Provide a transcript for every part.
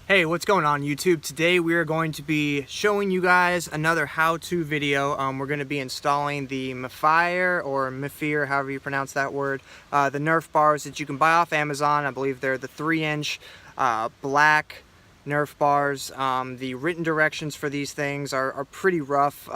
Hey, what's going on YouTube? Today we are going to be showing you guys another how-to video. We're going to be installing the Mifeier or Mifeier, however you pronounce that word, the Nerf bars that you can buy off Amazon. I believe they're the 3-inch black Nerf bars. The written directions for these things are pretty rough.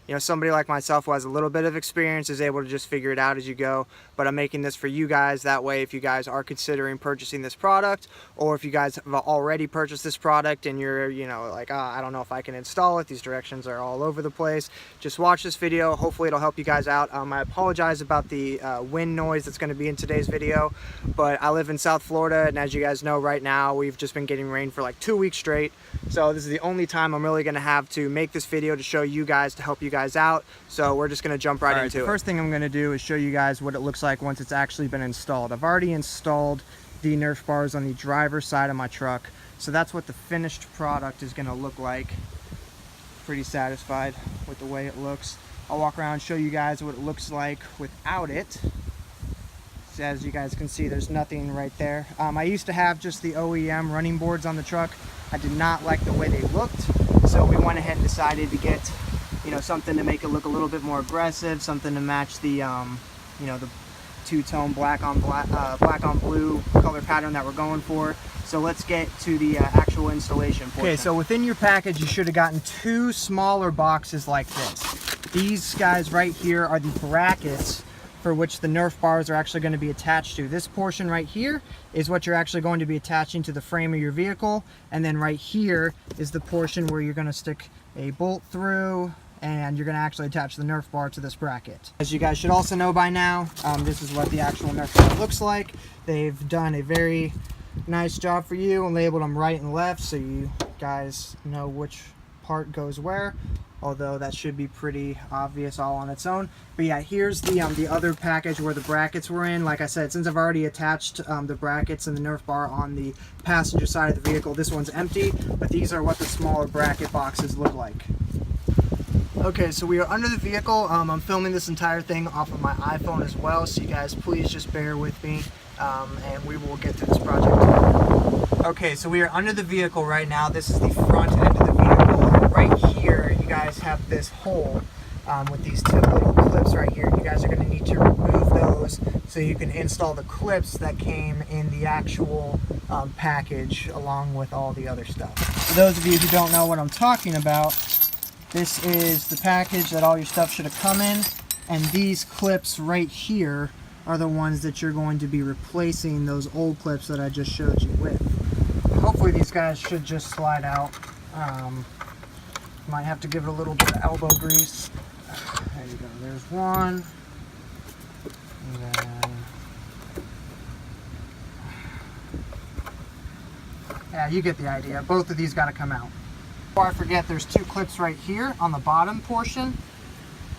You know, somebody like myself who has a little bit of experience is able to just figure it out as you go, but I'm making this for you guys. That way, if you guys are considering purchasing this product, or if you guys have already purchased this product and you're, you know, like, I don't know if I can install it, these directions are all over the place, just watch this video. Hopefully it'll help you guys out. I apologize about the wind noise that's going to be in today's video, but I live in South Florida, and as you guys know, right now we've just been getting rain for like 2 weeks straight, so this is the only time I'm really going to have to make this video to show you guys, to help you guys out. So we're just going to jump right into it. The first thing I'm going to do is show you guys what it looks like once it's actually been installed. I've already installed the Nerf bars on the driver's side of my truck, so that's what the finished product is going to look like. Pretty satisfied with the way it looks. I'll walk around and show you guys what it looks like without it. So as you guys can see, there's nothing right there. I used to have just the OEM running boards on the truck. I did not like the way they looked, so we went ahead and decided to get, you know, something to make it look a little bit more aggressive, something to match the, you know, the two-tone black on blue color pattern that we're going for. So let's get to the actual installation portion. Okay, so within your package, you should have gotten 2 smaller boxes like this. These guys right here are the brackets for which the Nerf bars are actually going to be attached to. This portion right here is what you're actually going to be attaching to the frame of your vehicle, and then right here is the portion where you're going to stick a bolt through, and you're going to actually attach the Nerf bar to this bracket. As you guys should also know by now, this is what the actual Nerf bar looks like. They've done a very nice job for you and labeled them right and left, so you guys know which part goes where, although that should be pretty obvious all on its own. But yeah, here's the other package where the brackets were in. Like I said, since I've already attached the brackets and the Nerf bar on the passenger side of the vehicle, this one's empty, but these are what the smaller bracket boxes look like. Okay, so we are under the vehicle. I'm filming this entire thing off of my iPhone as well, so you guys please just bear with me, and we will get through this project. Okay, so we are under the vehicle right now. This is the front end of the vehicle, and right here you guys have this hole with these 2 little clips right here. You guys are going to need to remove those so you can install the clips that came in the actual package along with all the other stuff. For those of you who don't know what I'm talking about, this is the package that all your stuff should have come in, and these clips right here are the ones that you're going to be replacing those old clips that I just showed you with. Hopefully these guys should just slide out. Might have to give it a little bit of elbow grease. There you go, there's one. And then, yeah, you get the idea. Both of these got to come out. Before I forget, there's 2 clips right here on the bottom portion.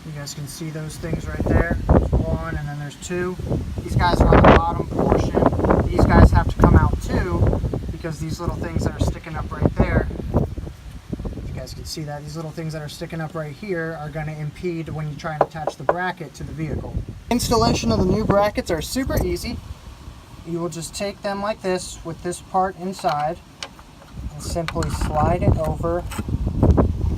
You guys can see those things right there. There's 1 and then there's 2. These guys are on the bottom portion. These guys have to come out too, because these little things that are sticking up right there, you guys can see that, these little things that are sticking up right here are going to impede when you try and attach the bracket to the vehicle. Installation of the new brackets are super easy. You will just take them like this with this part inside and simply slide it over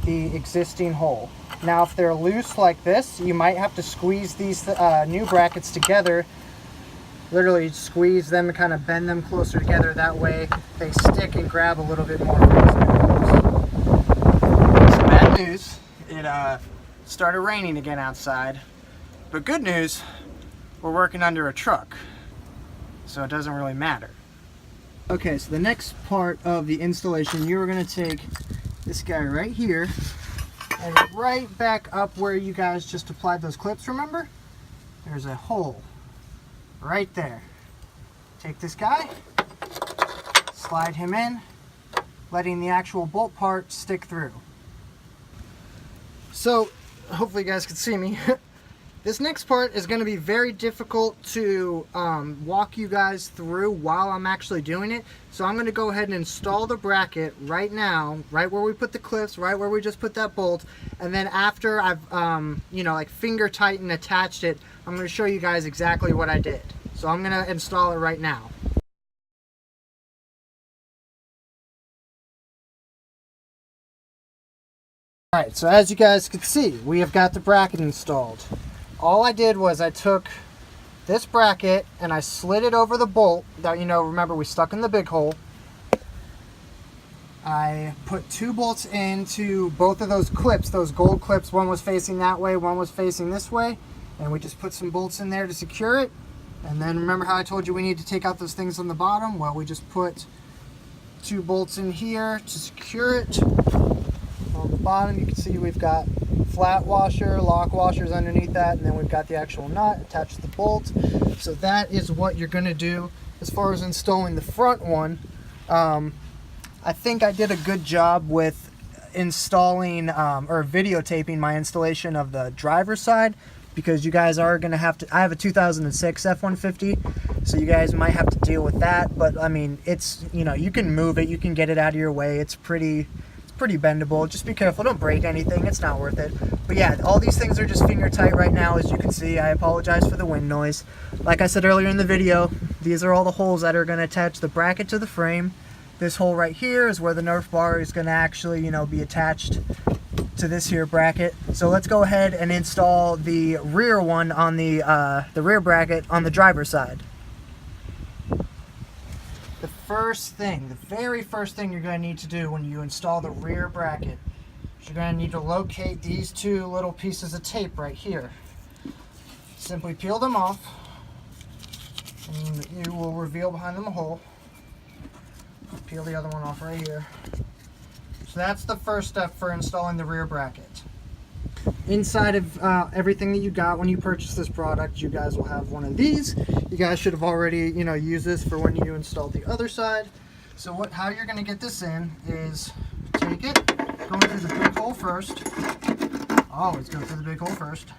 the existing hole. Now if they're loose like this, you might have to squeeze these new brackets together, literally squeeze them and kind of bend them closer together, that way they stick and grab a little bit more. Some bad news, it started raining again outside, but good news, we're working under a truck, so it doesn't really matter. Okay, so the next part of the installation, you're going to take this guy right here and right back up where you guys just applied those clips, remember? There's a hole right there. Take this guy, slide him in, letting the actual bolt part stick through. So, hopefully you guys can see me. This next part is going to be very difficult to walk you guys through while I'm actually doing it. So I'm going to go ahead and install the bracket right now, right where we put the clips, right where we just put that bolt. And then after I've, you know, like finger tightened, attached it, I'm going to show you guys exactly what I did. So I'm going to install it right now. Alright, so as you guys can see, we have got the bracket installed. All I did was I took this bracket and I slid it over the bolt that, remember we stuck in the big hole. I put 2 bolts into both of those clips, those gold clips. One was facing that way, one was facing this way. And we just put some bolts in there to secure it. And then remember how I told you we need to take out those things on the bottom? Well, we just put 2 bolts in here to secure it. On the bottom you can see we've got flat washer, lock washers underneath that, and then we've got the actual nut attached to the bolt. So that is what you're going to do. As far as installing the front one, I think I did a good job with installing or videotaping my installation of the driver's side, because you guys are going to have to, I have a 2006 F-150, so you guys might have to deal with that. But I mean, it's, you can move it, you can get it out of your way. It's pretty bendable. Just be careful, don't break anything, it's not worth it. But yeah, all these things are just finger tight right now, as you can see. I apologize for the wind noise. Like I said earlier in the video, these are all the holes that are going to attach the bracket to the frame. This hole right here is where the Nerf bar is going to actually, be attached to this here bracket. So let's go ahead and install the rear one on the rear bracket on the driver's side. The very first thing you're going to need to do when you install the rear bracket is you're going to need to locate these 2 little pieces of tape right here. Simply peel them off, and you will reveal behind them a hole. Peel the other one off right here. So that's the first step for installing the rear bracket. Inside of everything that you got when you purchase this product, you guys will have one of these. You guys should have already, used this for when you install the other side. So how you're going to get this in is take it, go through the big hole first. Always go through the big hole first.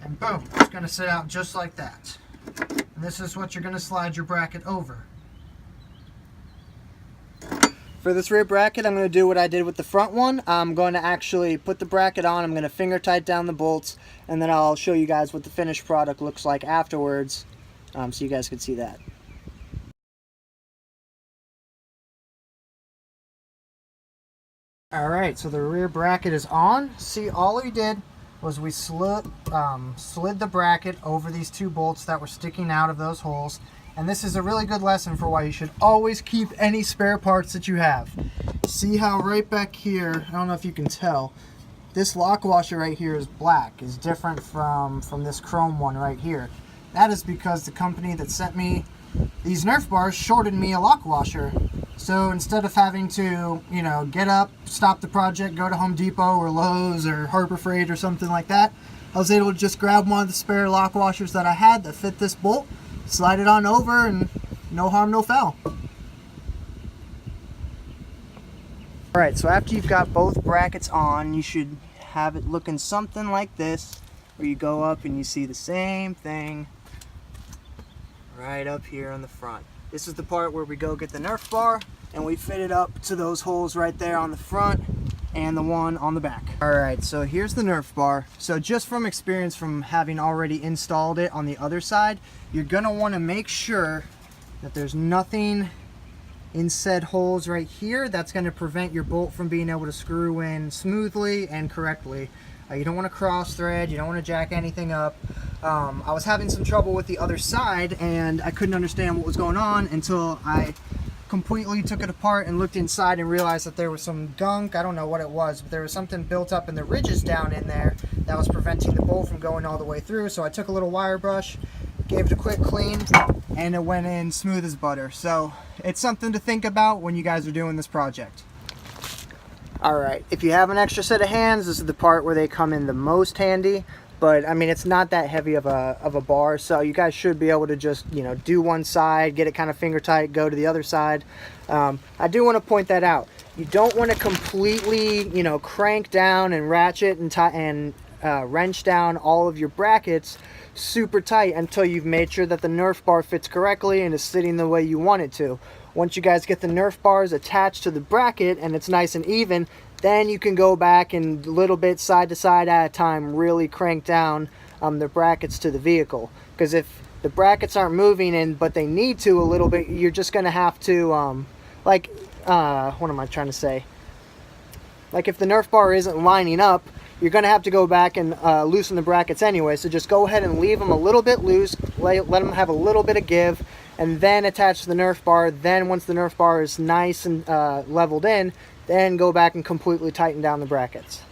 And boom, it's going to sit out just like that. And this is what you're going to slide your bracket over. For this rear bracket, I'm going to do what I did with the front one. I'm going to actually put the bracket on, I'm going to finger tight down the bolts, and then I'll show you guys what the finished product looks like afterwards, so you guys can see that. Alright, so the rear bracket is on. See, all we did was we slid the bracket over these 2 bolts that were sticking out of those holes. And this is a really good lesson for why you should always keep any spare parts that you have. See how right back here, I don't know if you can tell, this lock washer right here is black, is different from this chrome one right here. That is because the company that sent me these Nerf bars shorted me a lock washer. So instead of having to, get up, stop the project, go to Home Depot or Lowe's or Harbor Freight or something like that, I was able to just grab one of the spare lock washers that I had that fit this bolt, slide it on over, and no harm, no foul. Alright, so after you've got both brackets on, you should have it looking something like this, where you go up and you see the same thing right up here on the front. This is the part where we go get the Nerf bar, and we fit it up to those holes right there on the front and the one on the back. Alright, so here's the Nerf bar. So just from experience from having already installed it on the other side, you're going to want to make sure that there's nothing in said holes right here that's going to prevent your bolt from being able to screw in smoothly and correctly. You don't want to cross thread, you don't want to jack anything up. I was having some trouble with the other side, and I couldn't understand what was going on until I completely took it apart and looked inside and realized that there was some gunk. I don't know what it was, but there was something built up in the ridges down in there that was preventing the bolt from going all the way through. So I took a little wire brush, gave it a quick clean, and it went in smooth as butter. So it's something to think about when you guys are doing this project. Alright, if you have an extra set of hands, this is the part where they come in the most handy. But I mean, it's not that heavy of a bar, so you guys should be able to just, do one side, get it kind of finger tight, go to the other side. I do want to point that out. You don't want to completely, crank down and ratchet and wrench down all of your brackets super tight until you've made sure that the Nerf bar fits correctly and is sitting the way you want it to. Once you guys get the Nerf bars attached to the bracket and it's nice and even, then you can go back and a little bit side to side at a time really crank down the brackets to the vehicle. Because if the brackets aren't moving but they need to a little bit, you're just going to have to, what am I trying to say? like if the Nerf bar isn't lining up, you're going to have to go back and loosen the brackets anyway. So just go ahead and leave them a little bit loose, let them have a little bit of give, and then attach the Nerf bar. Then once the Nerf bar is nice and leveled in, then go back and completely tighten down the brackets.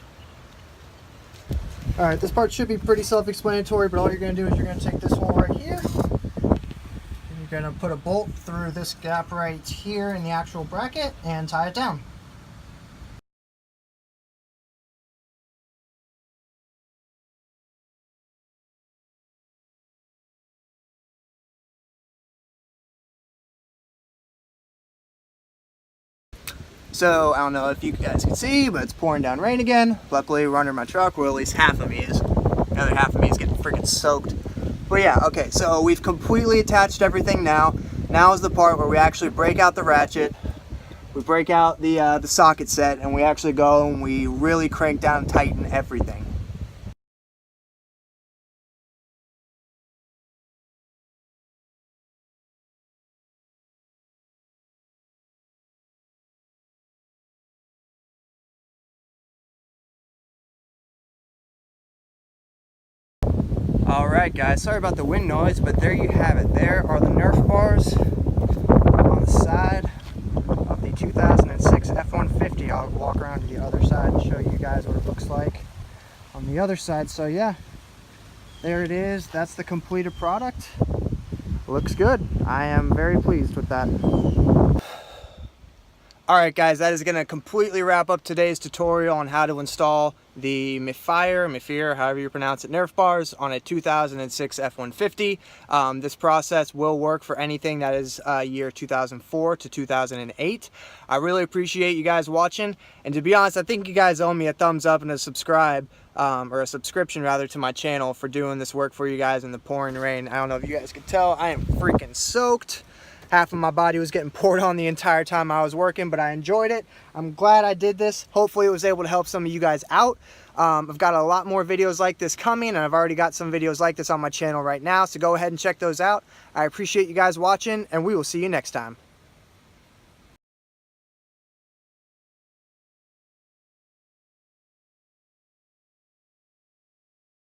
All right, this part should be pretty self-explanatory, but all you're going to do is you're going to take this hole right here, and you're going to put a bolt through this gap right here in the actual bracket and tie it down. So I don't know if you guys can see, but it's pouring down rain again. Luckily we're under my truck, or at least half of me is. The other half of me is getting freaking soaked. But yeah, okay, so we've completely attached everything now. Now is the part where we actually break out the ratchet, we break out the socket set, and we actually go and we really crank down and tighten everything. Alright guys, sorry about the wind noise, but there you have it. There are the Nerf bars on the side of the 2006 F-150. I'll walk around to the other side and show you guys what it looks like on the other side. So yeah, there it is. That's the completed product. Looks good. I am very pleased with that. Alright guys, that is going to completely wrap up today's tutorial on how to install the Mifeier, however you pronounce it, Nerf bars on a 2006 F-150. This process will work for anything that is year 2004 to 2008. I really appreciate you guys watching, and to be honest, I think you guys owe me a thumbs up and a subscribe, or a subscription rather, to my channel for doing this work for you guys in the pouring rain. I don't know if you guys can tell, I am freaking soaked. Half of my body was getting poured on the entire time I was working, but I enjoyed it. I'm glad I did this. Hopefully it was able to help some of you guys out. I've got a lot more videos like this coming, and I've already got some videos like this on my channel right now, so go ahead and check those out. I appreciate you guys watching, and we will see you next time.